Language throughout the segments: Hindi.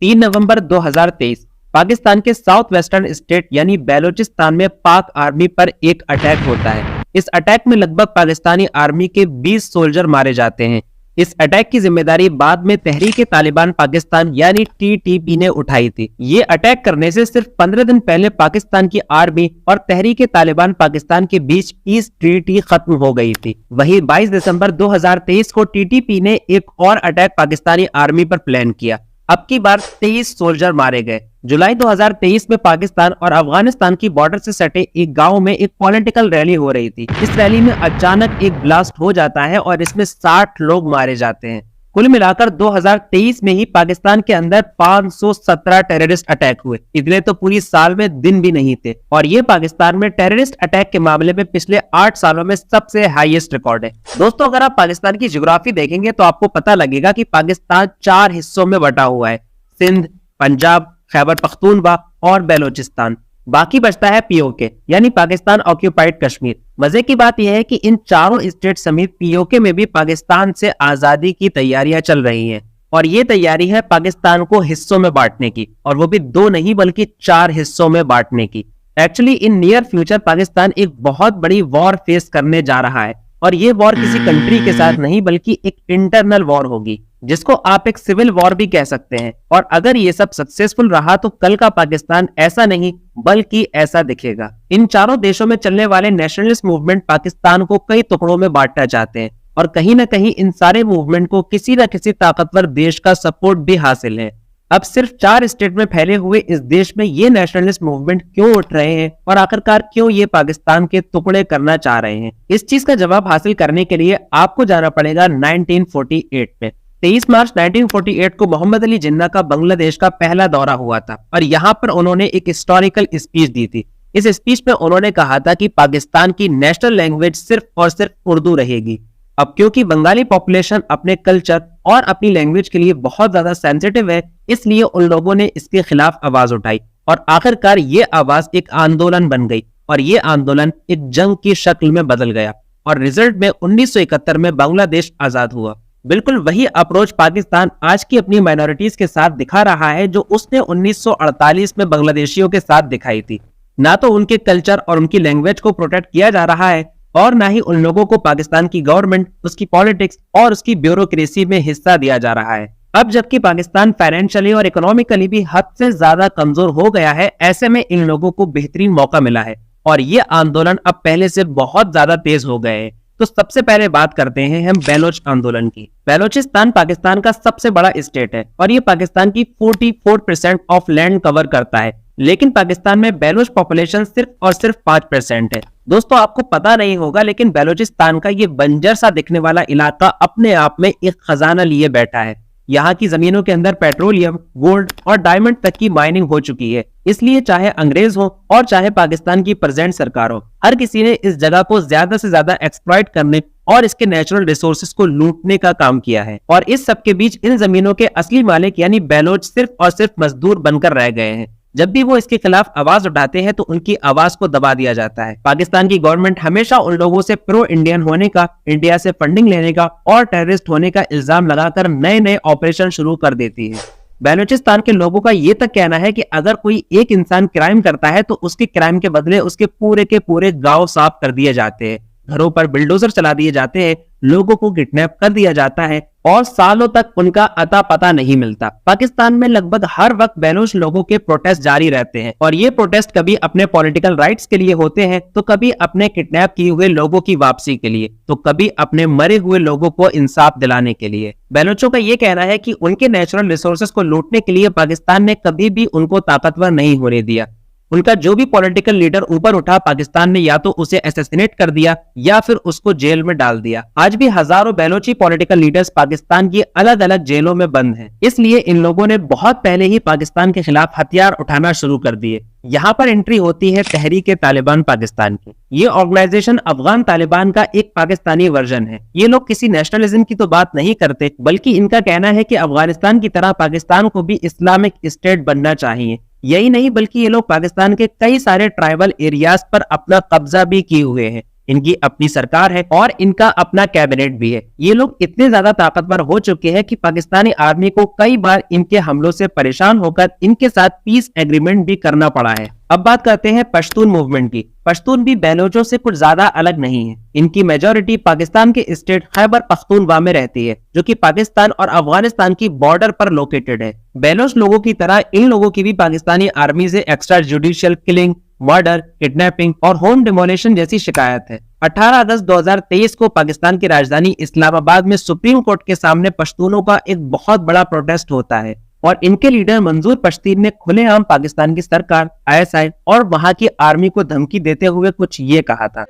3 नवंबर 2023 पाकिस्तान के साउथ वेस्टर्न स्टेट यानी बलोचिस्तान में पाक आर्मी पर एक अटैक होता है। इस अटैक में लगभग पाकिस्तानी आर्मी के 20 सोल्जर मारे जाते हैं। इस अटैक की जिम्मेदारी बाद में तहरीक-ए-तालिबान पाकिस्तान यानी टीटीपी ने उठाई थी। ये अटैक करने से सिर्फ 15 दिन पहले पाकिस्तान की आर्मी और तहरीक-ए-तालिबान पाकिस्तान के बीच पीस ट्रीटी खत्म हो गई थी। वहीं 22 दिसंबर 2023 को टीटीपी ने एक और अटैक पाकिस्तानी आर्मी पर प्लान किया। अब की बार 23 सोल्जर मारे गए। जुलाई 2023 में पाकिस्तान और अफगानिस्तान की बॉर्डर से सटे एक गांव में एक पॉलिटिकल रैली हो रही थी। इस रैली में अचानक एक ब्लास्ट हो जाता है और इसमें 60 लोग मारे जाते हैं। कुल मिलाकर 2023 में ही पाकिस्तान के अंदर 517 टेररिस्ट अटैक हुए। इतने तो पूरी साल में दिन भी नहीं थे और ये पाकिस्तान में टेररिस्ट अटैक के मामले में पिछले 8 सालों में सबसे हाईएस्ट रिकॉर्ड है। दोस्तों, अगर आप पाकिस्तान की ज्योग्राफी देखेंगे तो आपको पता लगेगा कि पाकिस्तान 4 हिस्सों में बटा हुआ है: सिंध, पंजाब, खैबर पख्तूनख्वा और बलोचिस्तान। बाकी बचता है पीओके यानी पाकिस्तान ऑक्यूपाइड कश्मीर। मजे की बात यह है कि इन चारों स्टेट समेत पीओके में भी पाकिस्तान से आजादी की तैयारियां चल रही हैं और ये तैयारी है पाकिस्तान को हिस्सों में बांटने की, और वो भी 2 नहीं बल्कि 4 हिस्सों में बांटने की। Actually in near future Pakistan एक बहुत बड़ी वॉर फेस करने जा रहा है और ये वॉर किसी कंट्री के साथ नहीं बल्कि एक इंटरनल वॉर होगी, जिसको आप एक सिविल वॉर भी कह सकते हैं। और अगर ये सब सक्सेसफुल रहा तो कल का पाकिस्तान ऐसा नहीं बल्कि ऐसा दिखेगा। इन चारों देशों में चलने वाले नेशनलिस्ट मूवमेंट पाकिस्तान को कई टुकड़ों में बांटना चाहते हैं और कहीं ना कहीं इन सारे मूवमेंट को किसी न किसी ताकतवर देश का सपोर्ट भी हासिल है। अब सिर्फ 4 स्टेट में फैले हुए इस देश में ये नेशनलिस्ट मूवमेंट क्यों उठ रहे हैं और आखिरकार क्यों ये पाकिस्तान के टुकड़े करना चाह रहे हैं, इस चीज का जवाब हासिल करने के लिए आपको जाना पड़ेगा 1948 में। 23 मार्च 1948 को मोहम्मद अली जिन्ना का बांग्लादेश का पहला दौरा हुआ था और यहाँ पर उन्होंने एक हिस्टोरिकल स्पीच दी थी। इस स्पीच में उन्होंने कहा था कि पाकिस्तान की नेशनल लैंग्वेज सिर्फ और सिर्फ उर्दू रहेगी। अब क्योंकि बंगाली पॉपुलेशन अपने कल्चर और अपनी लैंग्वेज के लिए बहुत ज्यादा सेंसिटिव है, इसलिए उन लोगों ने इसके खिलाफ आवाज उठाई और आखिरकार ये आवाज एक आंदोलन बन गई और ये आंदोलन एक जंग की शक्ल में बदल गया और रिजल्ट में 1971 में बांग्लादेश आजाद हुआ। बिल्कुल वही अप्रोच पाकिस्तान आज की अपनी माइनॉरिटीज के साथ दिखा रहा है जो उसने 1948 में बांग्लादेशियों के साथ दिखाई थी। ना तो उनके कल्चर और उनकी लैंग्वेज को प्रोटेक्ट किया जा रहा है और ना ही उन लोगों को पाकिस्तान की गवर्नमेंट, उसकी पॉलिटिक्स और उसकी ब्यूरोक्रेसी में हिस्सा दिया जा रहा है। अब जबकि पाकिस्तान फाइनेंशियली और इकोनॉमिकली भी हद से ज्यादा कमजोर हो गया है, ऐसे में इन लोगों को बेहतरीन मौका मिला है और ये आंदोलन अब पहले से बहुत ज्यादा तेज हो गए हैं। तो सबसे पहले बात करते हैं हम बलोच आंदोलन की। बलोचिस्तान पाकिस्तान का सबसे बड़ा स्टेट है और ये पाकिस्तान की 44% ऑफ लैंड कवर करता है, लेकिन पाकिस्तान में बलोच पॉपुलेशन सिर्फ और सिर्फ 5% है। दोस्तों, आपको पता नहीं होगा लेकिन बलोचिस्तान का ये बंजर सा दिखने वाला इलाका अपने आप में एक खजाना लिए बैठा है। यहाँ की जमीनों के अंदर पेट्रोलियम, गोल्ड और डायमंड तक की माइनिंग हो चुकी है। इसलिए चाहे अंग्रेज हो और चाहे पाकिस्तान की प्रेजेंट सरकार हो, हर किसी ने इस जगह को ज्यादा से ज्यादा एक्सप्लॉइट करने और इसके नेचुरल रिसोर्सेज को लूटने का काम किया है। और इस सब के बीच इन जमीनों के असली मालिक यानी बलोच सिर्फ और सिर्फ मजदूर बनकर रह गए हैं। जब भी वो इसके खिलाफ आवाज उठाते हैं तो उनकी आवाज को दबा दिया जाता है। पाकिस्तान की गवर्नमेंट हमेशा उन लोगों से प्रो इंडियन होने का, इंडिया से फंडिंग लेने का और टेररिस्ट होने का इल्जाम लगाकर नए नए ऑपरेशन शुरू कर देती है। बलोचिस्तान के लोगों का ये तक कहना है कि अगर कोई एक इंसान क्राइम करता है तो उसके क्राइम के बदले उसके पूरे के पूरे गांव साफ कर दिए जाते हैं, घरों पर बिल्डोजर चला दिए जाते हैं, लोगों को किडनैप कर दिया जाता है और सालों तक उनका अता पता नहीं मिलता। पाकिस्तान में लगभग हर वक्त बलोच लोगों के प्रोटेस्ट जारी रहते हैं और ये प्रोटेस्ट कभी अपने पॉलिटिकल राइट्स के लिए होते हैं, तो कभी अपने किडनैप किए हुए लोगों की वापसी के लिए, तो कभी अपने मरे हुए लोगों को इंसाफ दिलाने के लिए। बलोचों का ये कहना है कि उनके नेचुरल रिसोर्सेज को लूटने के लिए पाकिस्तान ने कभी भी उनको ताकतवर नहीं होने दिया। उनका जो भी पॉलिटिकल लीडर ऊपर उठा, पाकिस्तान ने या तो उसे असैसिनेट कर दिया या फिर उसको जेल में डाल दिया। आज भी हजारों बलोची पॉलिटिकल लीडर्स पाकिस्तान की अलग अलग जेलों में बंद हैं। इसलिए इन लोगों ने बहुत पहले ही पाकिस्तान के खिलाफ हथियार उठाना शुरू कर दिए। यहाँ पर एंट्री होती है तहरीक-ए-तालिबान पाकिस्तान की। ये ऑर्गेनाइजेशन अफगान तालिबान का एक पाकिस्तानी वर्जन है। ये लोग किसी नेशनलिज्म की तो बात नहीं करते, बल्कि इनका कहना है कि अफगानिस्तान की तरह पाकिस्तान को भी इस्लामिक स्टेट बनना चाहिए। यही नहीं बल्कि ये लोग पाकिस्तान के कई सारे ट्राइबल एरियाज पर अपना कब्जा भी किए हुए हैं इनकी अपनी सरकार है और इनका अपना कैबिनेट भी है। ये लोग इतने ज्यादा ताकतवर हो चुके हैं कि पाकिस्तानी आर्मी को कई बार इनके हमलों से परेशान होकर इनके साथ पीस एग्रीमेंट भी करना पड़ा है। अब बात करते हैं पश्तून मूवमेंट की। पश्तून भी बलोचों से कुछ ज्यादा अलग नहीं है। इनकी मेजॉरिटी पाकिस्तान के स्टेट खैबर पख्तूनख्वा में रहती है, जो कि पाकिस्तान और अफगानिस्तान की बॉर्डर पर लोकेटेड है। बलोच लोगों की तरह इन लोगों की भी पाकिस्तानी आर्मी से extra judicial killing, murder, kidnapping और होम डिमोलिशन जैसी शिकायत है। 18 अगस्त 2023 को पाकिस्तान की राजधानी इस्लामाबाद में सुप्रीम कोर्ट के सामने पश्तूनों का एक बहुत बड़ा प्रोटेस्ट होता है और इनके लीडर मंजूर पश्तीन ने खुलेआम पाकिस्तान की सरकार, ISI और वहां की आर्मी को धमकी देते हुए कुछ ये कहा था।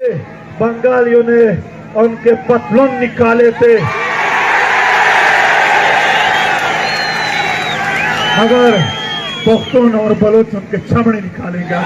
बंगालियों ने उनके पतलून निकाले थे, मगर पख्तून और बलूच उनके चमड़े निकालेंगे।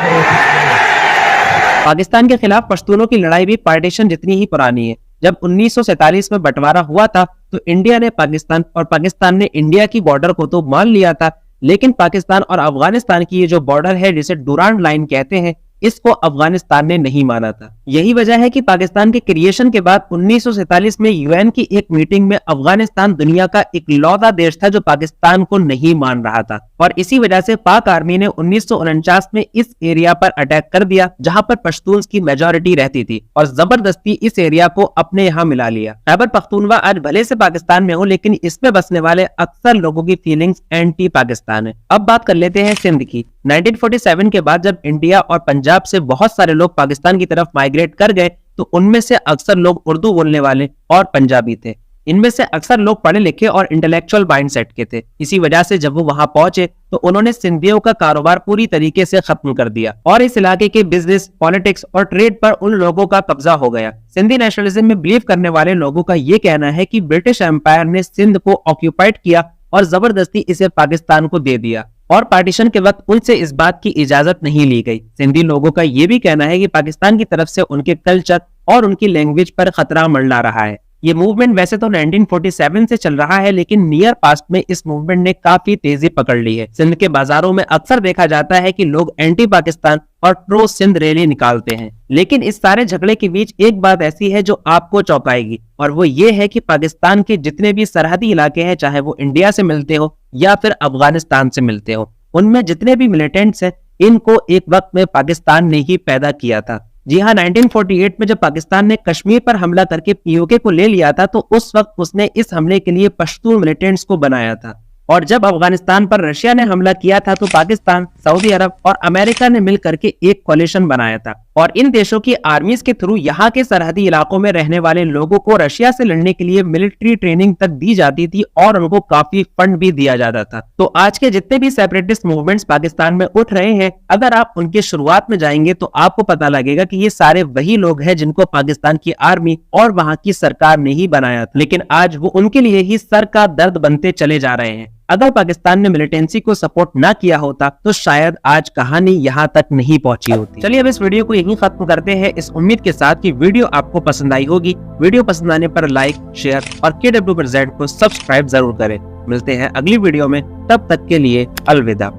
पाकिस्तान के खिलाफ पश्तूनों की लड़ाई भी पार्टीशन जितनी ही पुरानी है। जब 1947 में बंटवारा हुआ था तो इंडिया ने पाकिस्तान और पाकिस्तान ने इंडिया की बॉर्डर को तो मान लिया था, लेकिन पाकिस्तान और अफगानिस्तान की ये जो बॉर्डर है जिसे डुरांड लाइन कहते हैं, इसको अफगानिस्तान ने नहीं माना था। यही वजह है कि पाकिस्तान के क्रिएशन के बाद 1947 में UN की एक मीटिंग में अफगानिस्तान दुनिया का इकलौता देश था जो पाकिस्तान को नहीं मान रहा था और इसी वजह से पाक आर्मी ने 1949 में इस एरिया पर अटैक कर दिया जहां पर पश्तून की मेजॉरिटी रहती थी और जबरदस्ती इस एरिया को अपने यहाँ मिला लिया। खैबर पख्तूनख्वा आज भले से पाकिस्तान में हो, लेकिन इसमें बसने वाले अक्सर लोगों की फीलिंग्स एंटी पाकिस्तान है। अब बात कर लेते हैं सिंध की। 1947 के बाद जब इंडिया और पंजाब से बहुत सारे लोग पाकिस्तान की तरफ माइग्रेट कर गए तो उनमें से अक्सर लोग उर्दू बोलने वाले और पंजाबी थे। इनमें से अक्सर लोग पढ़े लिखे और इंटेलेक्चुअल माइंडसेट के थे। इसी वजह से जब वो वहां पहुंचे तो उन्होंने सिंधियों का कारोबार पूरी तरीके से खत्म कर दिया और इस इलाके के बिजनेस, पॉलिटिक्स और ट्रेड पर उन लोगों का कब्जा हो गया। सिंधी नेशनलिज्म में बिलीव करने वाले लोगों का ये कहना है कि ब्रिटिश एम्पायर ने सिंध को ऑक्यूपाइड किया और जबरदस्ती इसे पाकिस्तान को दे दिया और पार्टीशन के वक्त उनसे इस बात की इजाजत नहीं ली गई। सिंधी लोगों का ये भी कहना है कि पाकिस्तान की तरफ से उनके कल्चर और उनकी लैंग्वेज पर खतरा मंडरा रहा है। ये मूवमेंट वैसे तो 1947 से चल रहा है, लेकिन नियर पास्ट में इस मूवमेंट ने काफी तेजी पकड़ ली है। सिंध के बाजारों में अक्सर देखा जाता है कि लोग एंटी पाकिस्तान और प्रो सिंध रैली निकालते हैं। लेकिन इस सारे झगड़े के बीच एक बात ऐसी है जो आपको चौंकाएगी और वो ये है कि पाकिस्तान के जितने भी सरहदी इलाके हैं, चाहे वो इंडिया से मिलते हो या फिर अफगानिस्तान से मिलते हो, उनमें जितने भी मिलिटेंट्स हैं, इनको एक वक्त में पाकिस्तान ने ही पैदा किया था। जी हाँ, 1948 में जब पाकिस्तान ने कश्मीर पर हमला करके POK को ले लिया था तो उस वक्त उसने इस हमले के लिए पश्तून मिलिटेंट्स को बनाया था और जब अफगानिस्तान पर रशिया ने हमला किया था तो पाकिस्तान, सऊदी अरब और अमेरिका ने मिल करके एक कोलिशन बनाया था और इन देशों की आर्मीज के थ्रू यहाँ के सरहदी इलाकों में रहने वाले लोगों को रशिया से लड़ने के लिए मिलिट्री ट्रेनिंग तक दी जाती थी और उनको काफी फंड भी दिया जाता था। तो आज के जितने भी सेपरेटिस्ट मूवमेंट्स पाकिस्तान में उठ रहे हैं, अगर आप उनके शुरुआत में जाएंगे तो आपको पता लगेगा कि ये सारे वही लोग हैं जिनको पाकिस्तान की आर्मी और वहाँ की सरकार ने ही बनाया था, लेकिन आज वो उनके लिए ही सर का दर्द बनते चले जा रहे हैं। अगर पाकिस्तान ने मिलिटेंसी को सपोर्ट ना किया होता तो शायद आज कहानी यहाँ तक नहीं पहुंची होती। चलिए अब इस वीडियो को यहीं खत्म करते हैं, इस उम्मीद के साथ कि वीडियो आपको पसंद आई होगी। वीडियो पसंद आने पर लाइक, शेयर और KW Z को सब्सक्राइब जरूर करें। मिलते हैं अगली वीडियो में, तब तक के लिए अलविदा।